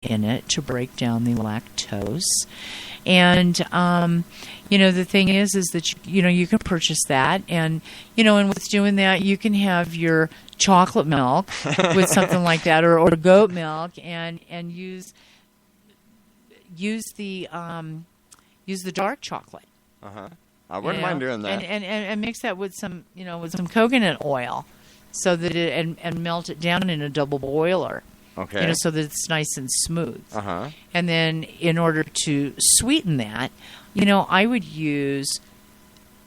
in it to break down the lactose. And, the thing is that, you can purchase that. And, and with doing that, you can have your chocolate milk with something like that, or goat milk, and use the dark chocolate. I wouldn't mind doing that. And mix that with some coconut oil, so that and melt it down in a double boiler. Okay. So that it's nice and smooth. Uh-huh. And then in order to sweeten that, I would use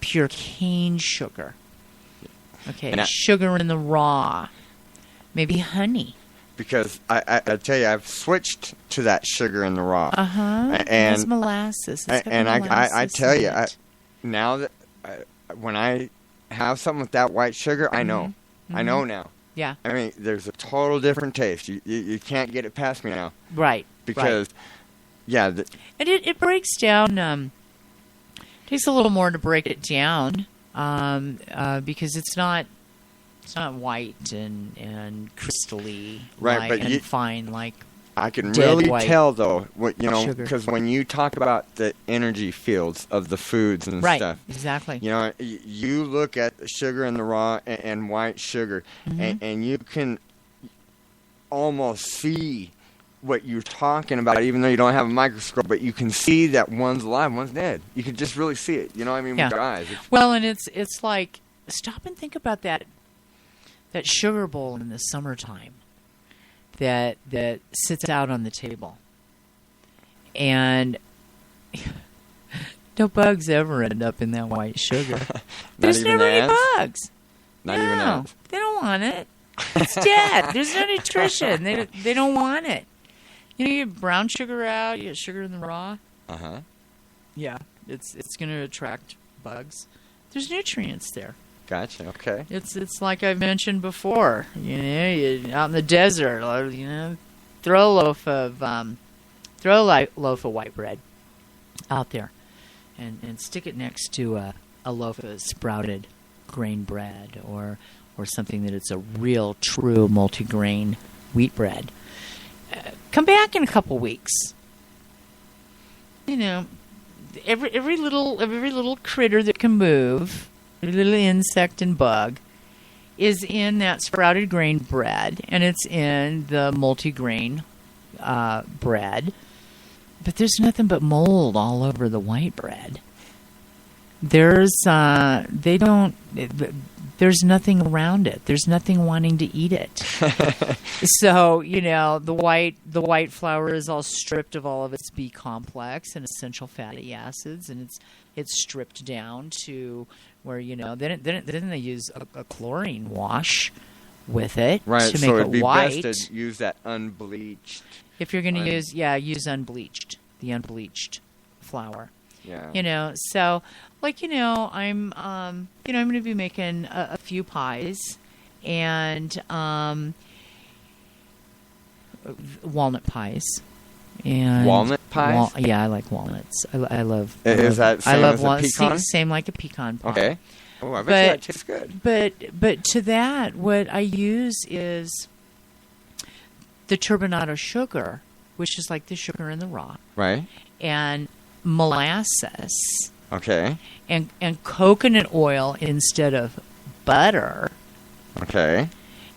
pure cane sugar. Okay, sugar in the raw. Maybe honey. Because I tell you, I've switched to that sugar in the raw. And it's molasses. I tell you, now that when I have something with that white sugar, I know. Mm-hmm. I know now. Yeah. I mean, there's a total different taste. You can't get it past me now. Right. Because, and it breaks down. Takes a little more to break it down, because it's not white and crystally, right? But and fine like. I can really tell though, sugar. because when you talk about the energy fields of the foods and stuff, exactly. You look at the sugar in the raw and white sugar, and you can almost see what you're talking about, even though you don't have a microscope. But you can see that one's alive, one's dead. You can just really see it. With your eyes. Well, and it's like, stop and think about that sugar bowl in the summertime. That sits out on the table, and no bugs ever end up in that white sugar. There's never any bugs. Not even ants. They don't want it. It's dead. There's no nutrition. They don't want it. You get brown sugar out. You get sugar in the raw. Yeah, it's going to attract bugs. There's nutrients there. Gotcha. Okay. It's like I've mentioned before. You're out in the desert. Throw a loaf of white bread out there, and stick it next to a loaf of sprouted grain bread, or something that it's a real, true multigrain wheat bread. Come back in a couple weeks. Every little critter that can move. Little insect and bug is in that sprouted grain bread, and it's in the multigrain bread. But there's nothing but mold all over the white bread. There's nothing around it. There's nothing wanting to eat it. So the white flour is all stripped of all of its B complex and essential fatty acids, and it's stripped down to where then they use a chlorine wash with it to make so it it'd be white. Best to use that unbleached. If you're going to use unbleached, the unbleached flour. Yeah. So I'm I'm going to be making a few pies, and walnut pies. And walnut pies? I like walnuts. I love. Is that same as a pecan? Same like a pecan pie. Okay. Oh, I bet that tastes good. But to that, what I use is the turbinado sugar, which is like the sugar in the raw. Right. And molasses. Okay. And coconut oil instead of butter. Okay.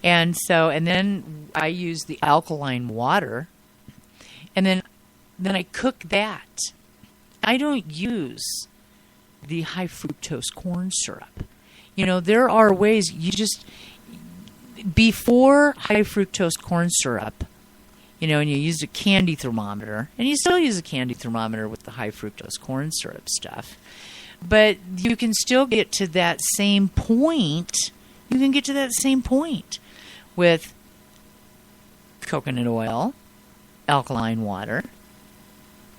And then I use the alkaline water. And then I cook that. I don't use the high fructose corn syrup. There are ways before high fructose corn syrup, and you use a candy thermometer, and you still use a candy thermometer with the high fructose corn syrup stuff. But you can still get to that same point. You can get to that same point with coconut oil, alkaline water,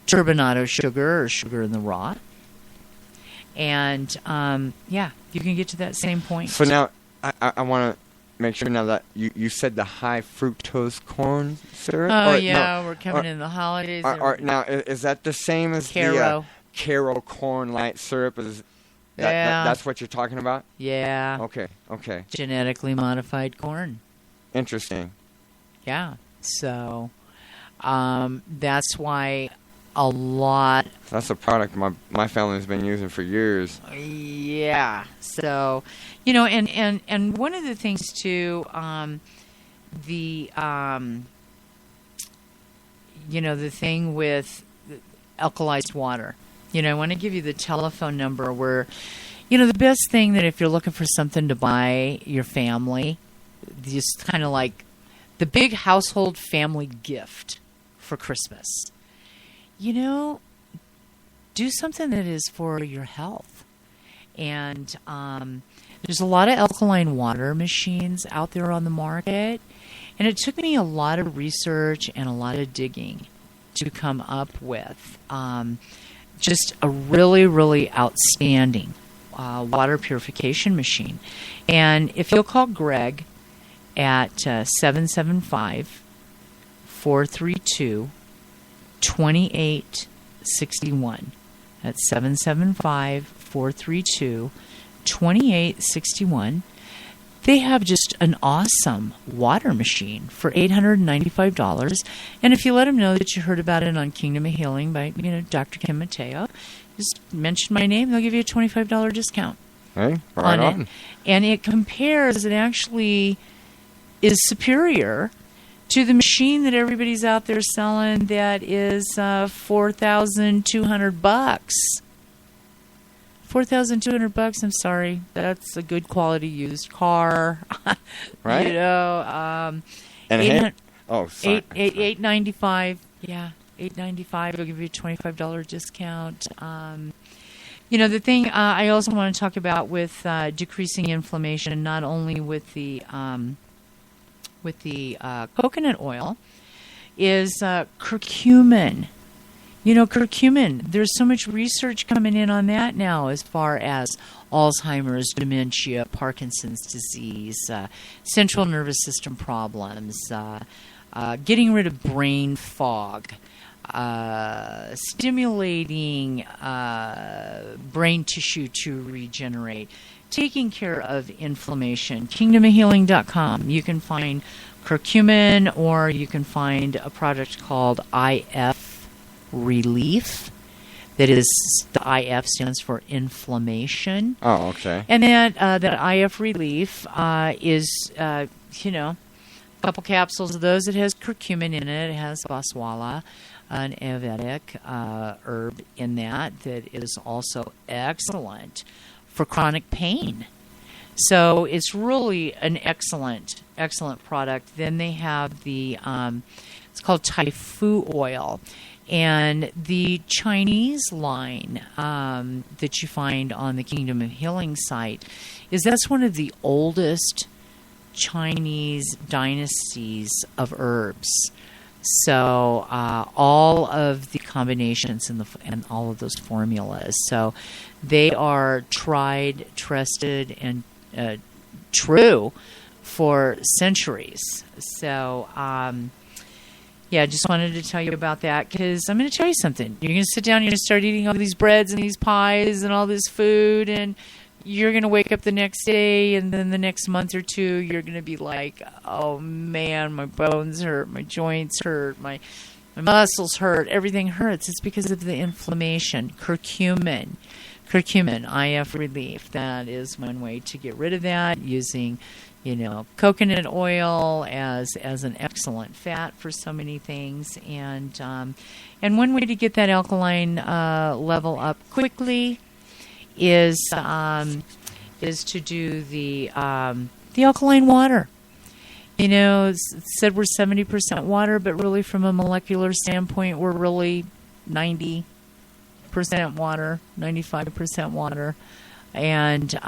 turbinado sugar or sugar in the raw. And, you can get to that same point. So now, I want to make sure now that you said the high fructose corn syrup? We're coming in the holidays. Now, is that the same as the Caro corn light syrup? That's what you're talking about? Yeah. Okay. Genetically modified corn. Interesting. Yeah. So, That's why a lot. That's a product my family's been using for years. Yeah. So, and one of the things too, the thing with alkalized water. I want to give you the telephone number where, the best thing that if you're looking for something to buy your family, just kind of like the big household family gift for Christmas, do something that is for your health. And there's a lot of alkaline water machines out there on the market. And it took me a lot of research and a lot of digging to come up with just a really, really outstanding water purification machine. And if you'll call Greg at 775-432-2861. That's 775-432-2861. They have just an awesome water machine for $895. And if you let them know that you heard about it on Kingdom of Healing by Dr. Kim Mateo, just mention my name, they'll give you a $25 discount. Hey, right on. It. And it compares, it actually is superior to the machine that everybody's out there selling that is $4,200. $4,200. I'm sorry, that's a good quality used car. Right. And sorry. $895. Yeah, $895. They'll give you a $25 discount. The thing I also want to talk about with decreasing inflammation, not only with the coconut oil, is curcumin. Curcumin, there's so much research coming in on that now as far as Alzheimer's, dementia, Parkinson's disease, central nervous system problems, getting rid of brain fog, stimulating brain tissue to regenerate, taking care of inflammation. KingdomofHealing.com. You can find curcumin, or you can find a product called IF Relief. That is, the IF stands for inflammation. Oh, okay. And that IF Relief is, a couple capsules of those. It has curcumin in it. It has boswellia, an Ayurvedic herb in that is also excellent for chronic pain. So it's really an excellent product. Then they have the, it's called Taifu oil. And the Chinese line that you find on the Kingdom of Healing site that's one of the oldest Chinese dynasties of herbs. So all of the combinations and all of those formulas. So they are tried, trusted, and true for centuries. So I just wanted to tell you about that, because I'm going to tell you something. You're going to sit down, you're going to start eating all these breads and these pies and all this food, and you're going to wake up the next day, and then the next month or two, you're going to be like, oh man, my bones hurt, my joints hurt, my muscles hurt, everything hurts. It's because of the inflammation. Curcumin, IF Relief. That is one way to get rid of that, using coconut oil as an excellent fat for so many things, and one way to get that alkaline level up quickly is to do the alkaline water. It said we're 70% water, but really from a molecular standpoint, we're really 90% water, 95% water, and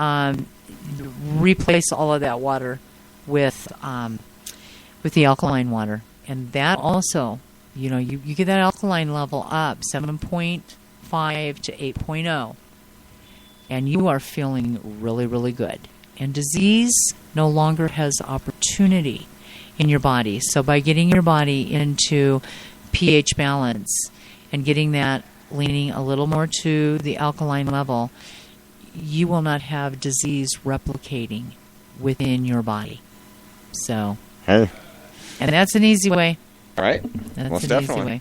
replace all of that water with the alkaline water. And that also, you get that alkaline level up 7.5 to 8.0, and you are feeling really, really good. And disease no longer has opportunity in your body. So by getting your body into pH balance and getting that leaning a little more to the alkaline level, you will not have disease replicating within your body. So, hey, and that's an easy way. All right. That's Most an definitely. easy way.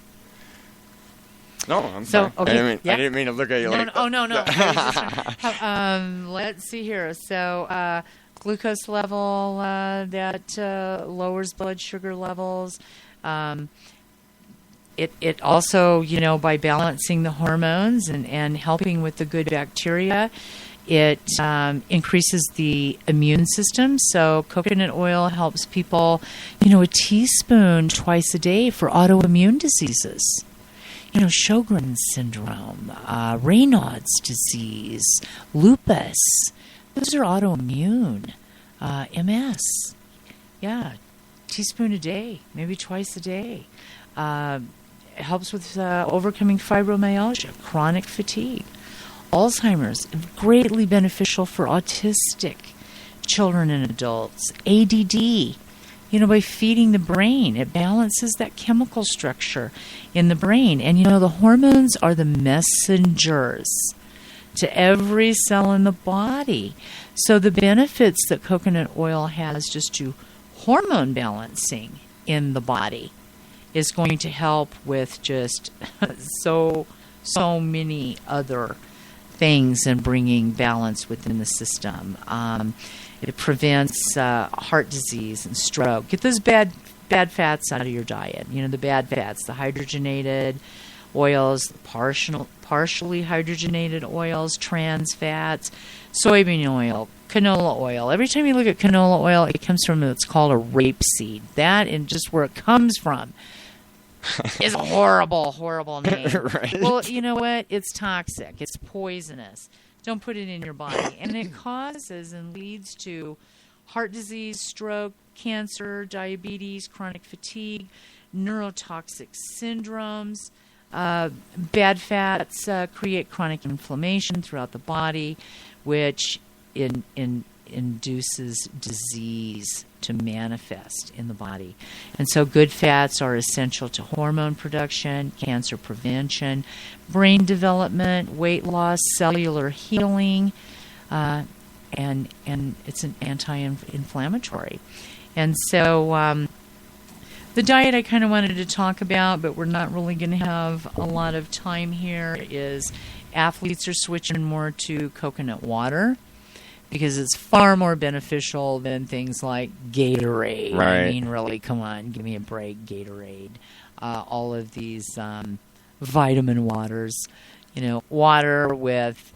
No, I'm So, sorry. okay, I didn't mean to look at you like No. Let's see here. So, glucose level that lowers blood sugar levels. It also, by balancing the hormones and helping with the good bacteria, it increases the immune system. So coconut oil helps people, a teaspoon twice a day for autoimmune diseases. Sjogren's syndrome, Raynaud's disease, lupus. Those are autoimmune. MS. Yeah, teaspoon a day, maybe twice a day. It helps with overcoming fibromyalgia, chronic fatigue. Alzheimer's, greatly beneficial for autistic children and adults. ADD, by feeding the brain, it balances that chemical structure in the brain. And, the hormones are the messengers to every cell in the body. So the benefits that coconut oil has just to hormone balancing in the body is going to help with just so many other things and bringing balance within the system. It prevents heart disease and stroke. Get those bad fats out of your diet. The bad fats, the hydrogenated oils, the partially hydrogenated oils, trans fats, soybean oil, canola oil. Every time you look at canola oil, it comes from what's called a rapeseed. That, and just where it comes from, is a horrible name. Right. Well, you know what? It's toxic. It's poisonous. Don't put it in your body. And it causes and leads to heart disease, stroke, cancer, diabetes, chronic fatigue, neurotoxic syndromes. Bad fats create chronic inflammation throughout the body, which induces disease to manifest in the body. And so good fats are essential to hormone production, cancer prevention, brain development, weight loss, cellular healing, and it's an anti-inflammatory. And so the diet I kind of wanted to talk about, but we're not really going to have a lot of time here, is athletes are switching more to coconut water, because it's far more beneficial than things like Gatorade. Right. I mean, really, come on, give me a break, Gatorade. All of these vitamin waters, water with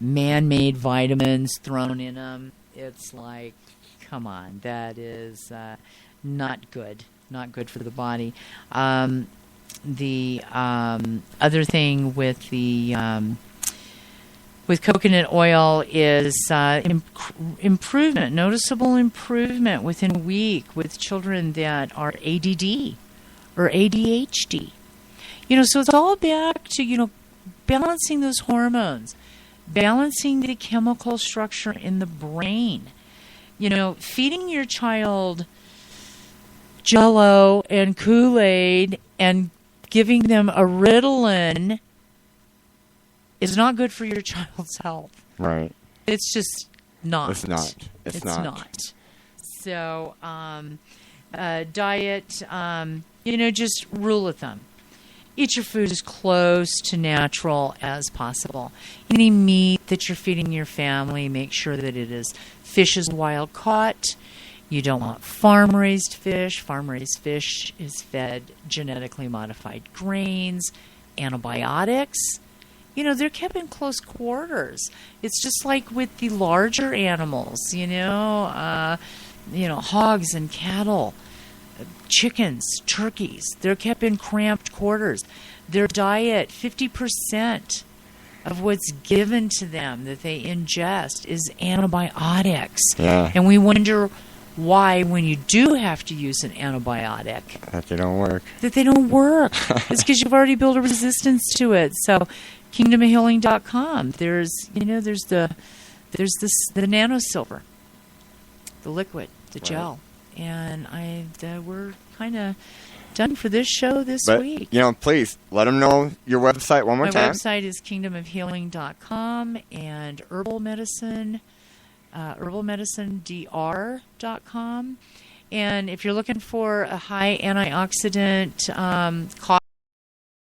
man-made vitamins thrown in them. It's like, come on, that is not good. Not good for the body. The other thing with the with coconut oil is improvement, noticeable improvement within a week with children that are ADD or ADHD. So it's all back to, balancing those hormones, balancing the chemical structure in the brain. Feeding your child Jell-O and Kool-Aid and giving them a Ritalin is not good for your child's health. Right. It's just not. It's not. It's not. So, diet, just rule of thumb. Eat your food as close to natural as possible. Any meat that you're feeding your family, make sure that it is fish is wild caught. You don't want farm-raised fish. Farm-raised fish is fed genetically modified grains, antibiotics. They're kept in close quarters. It's just like with the larger animals, hogs and cattle, chickens, turkeys. They're kept in cramped quarters. Their diet, 50% of what's given to them that they ingest is antibiotics. Yeah. And we wonder why, when you do have to use an antibiotic, that they don't work. It's because you've already built a resistance to it. So kingdomofhealing.com, there's the nano silver, the liquid, the gel. And we're kind of done for this show this week. Please let them know your website one more time. My website is kingdomofhealing.com, and herbal medicine, herbalmedicinedr.com. And if you're looking for a high antioxidant coffee,